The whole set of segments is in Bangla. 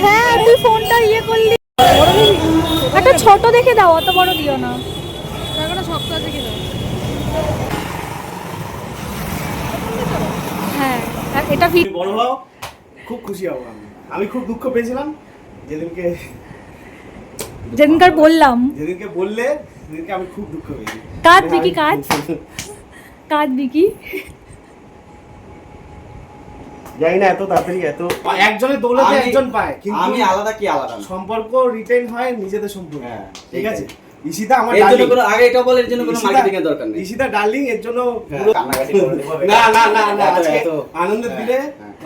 হ্যাঁ তুই ফোনটা ইয়ে করলি, একটা ছোট দেখে দাও, অত বড় দিও না। সপ্তাহ দেখে দাও। হ্যাঁ এটা বড় হও, খুব খুশি হব। আমি খুব দুঃখ পেয়েছিলাম যেদিনকার বললাম, যেদিনকে বললে সেদিনকে আমি খুব দুঃখ পেয়েছি। কাঁদবি কি কাঁদবি কি? জানি না এত তাড়াতাড়ি এত একজনের দৌলতে একজন পায়, কিন্তু আমি আলাদা কি আলাদা সম্পর্ক রিটেইন হয় নিজেদের সম্পর্ক। হ্যাঁ ঠিক আছে, ঈশিতা আমার এর জন্য ডার্লিং। কোনো আগে এটা বল, এর জন্য কোনো মার্কেটিং এর দরকার নেই। ঈশিতা ডার্লিং, এর জন্য কান্নাকাটি করে দেব। না না না না, আজকে এত আনন্দের দিনে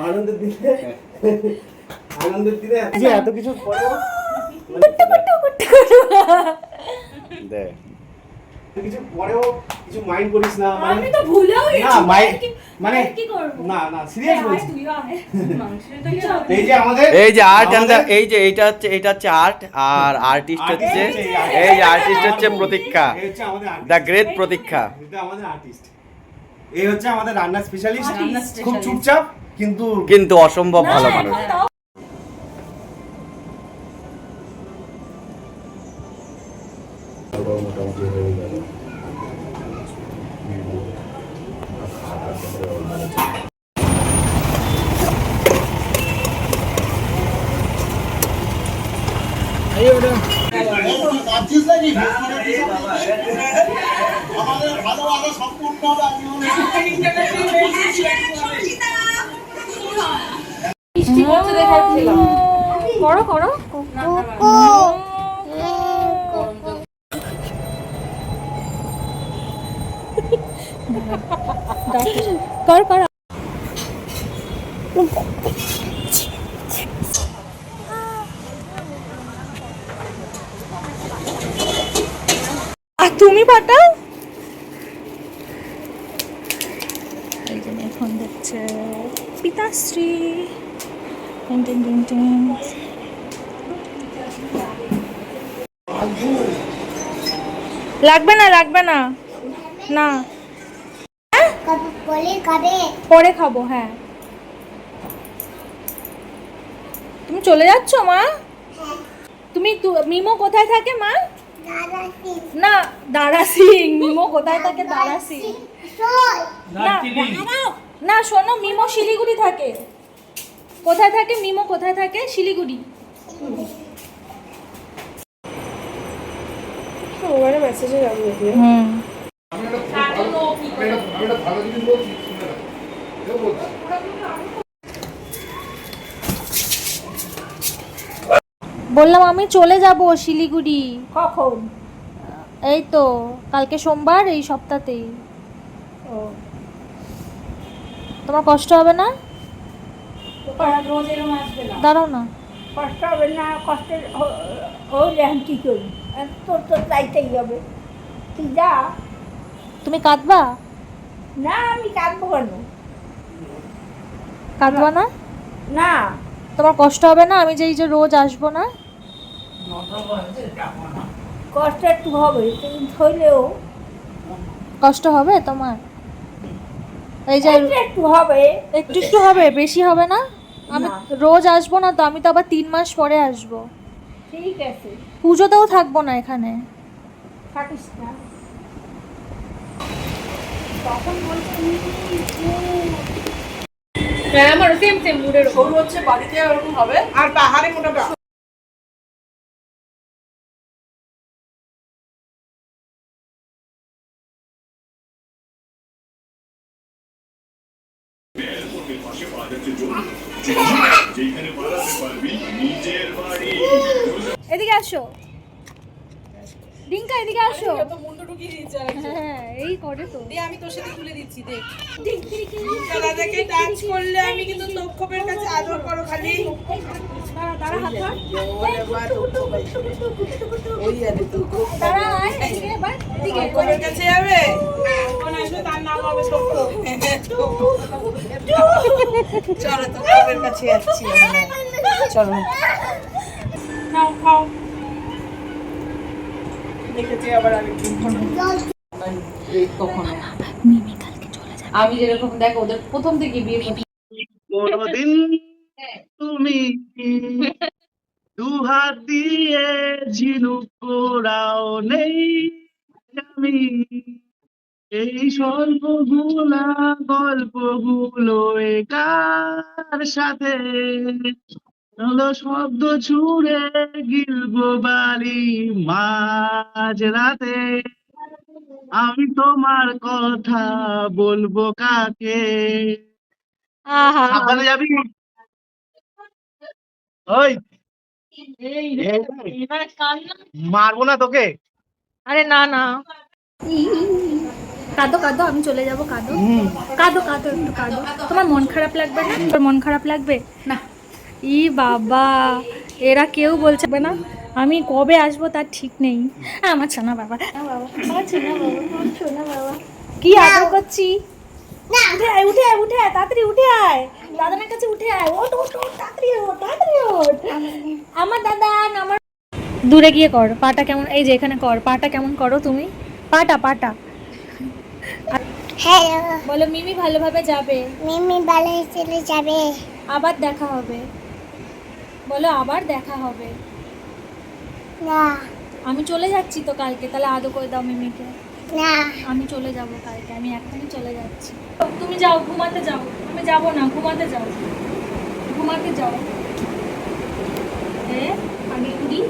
আনন্দের দিনে আনন্দের দিনে যে এত কিছু পরেও দে কিছু পরেও কিছু মাইন্ড করিস না। আমি তো ভুলেও না মানে কি করব? না না সিরিয়াস বলছি। এই যে আমাদের এই যে আর্ট এন্ড এই যে এটা হচ্ছে আর্ট, আর আর্টিস্ট হচ্ছে এই যে আর্টিস্ট হচ্ছে প্রতীক্ষা, এই হচ্ছে আমাদের দা গ্রেট প্রতীক্ষা। এটা আমাদের আর্টিস্ট। এই হচ্ছে আমাদের রান্নার স্পেশালিস্ট, খুব চুপচাপ কিন্তু অসম্ভব ভালো মানুষ। করো করো কর কর। আর তুমি পাঠাও। এই জন্য এখন দেখছে পিতাশ্রী। লাগবে না লাগবে না না, পরে খাবো। হ্যাঁ তুমি চলে যাচ্ছ মা? তুমি মিমো কোথায় থাকে মা? না দারা সিং। মিমো কোথায় থাকে? দারা সিং না শোনো, মিমো শিলিগুড়ি থাকে। কোথায় থাকে মিমো? কোথায় থাকে? শিলিগুড়ি। মেসেজে যাবো। বললাম আমি চলে যাব শিলিগুড়ি। কখন? এই তো কালকে সোমবার, এই সপ্তাহতেই। তোমার কষ্ট হবে না? দাঁড়াও না, কষ্ট হবে না। কষ্টের হলে আমি কী করি? তোর তো চাইতেই হবে। তুই যা। তুমি কাঁদবা না আমি কাঁদবো কেন? কাঁদবা না? না তোমার কষ্ট হবে না আমি যে এই যে রোজ আসবো না? কষ্ট একটু হবে, কিন্তু হইলেও কষ্ট হবে তোমার? এই যে একটু হবে। একটু একটু হবে, বেশি হবে না? আমি রোজ আসবো না তো, আমি তো আবার 3 মাস পরে আসবো। ঠিক আছে, পুজোতেও থাকবো না এখানে। থাকিস না তখন বলছি। হ্যাঁ আমার সেম সেম মুডের সরু হচ্ছে বাড়িতে ওরকম হবে, আর পাহাড়ে মোটাটা। এদিকে আসো রিঙ্কা, এদিকে আসো। তো মুন্ডু ঢুকিয়ে দিয়েছে আরেকজন। হ্যাঁ এই করে তো। দে আমি তোর সাথে খুলে দিচ্ছি, দেখ। দাদাকে টাচ করলে আমি কিন্তু তোক্ষপের কাছে আদর করো খালি। দাঁড়া হাত ধর। ওই আরে তো দাঁড়া আয় এদিকে, এবার এদিকে। তোক্ষপের কাছে যাবে, কোন আসবে তার নাম হবে তোক্ষ। চলো তোক্ষপের কাছে যাচ্ছি আমরা। চলো খাও খাও। দেখেছি আবার আমি কখনো মিমি কালকে চলে যাবে। আমি যেরকম দেখো ওদের প্রথম থেকে বিয়ে জন্মদিন টু তুমি দুহাত দিয়ে ঝিনুক পোড়াও নেই আমি এই স্বল্পগুলা গল্পগুলো একার সাথে হলো শব্দ ছুড়ে গিলবো বালি মাঝ রাতে আমি তোমার কথা বলবো কাকে আহা সাবধানে যাবি ওই মারবো না তোকে আরে না না কাঁদো কাঁদো আমি চলে যাব কাঁদো কাঁদো কাঁদো একটু কাঁদো তোমার মন খারাপ লাগবে না তোর মন খারাপ লাগবে না ই বাবা এরা কেউ বলছে না আমি কবে আসবো তার ঠিক নেই আমার সোনা বাবা আমার সোনা বাবা আমার সোনা বাবা কি আদর করছি উঠে আয় উঠে আয় উঠে আয় তাড়াতাড়ি উঠে আয় দাদানের কাছে উঠে আয় ওঠ ওঠ ওঠ তাড়াতাড়ি ওঠ আমার দাদা আমার দূরে গিয়ে কর পাটা কেমন এই যে এখানে কর পাটা কেমন করো তুমি পাটা পাটা হ্যালো বলো মিমি ভালোভাবে যাবে মিমি বাড়ি চলে যাবে আবার দেখা হবে বলো আবার দেখা হবে না আমি চলে যাচ্ছি তো কালকে তাহলে আদৌ করে দাও মিমিকে না আমি চলে যাব কালকে আমি এখনই চলে যাচ্ছি তুমি যাও ঘুমাতে যাও আমি যাব না ঘুমাতে যাও ঘুমাতে যাও আগে উড়ি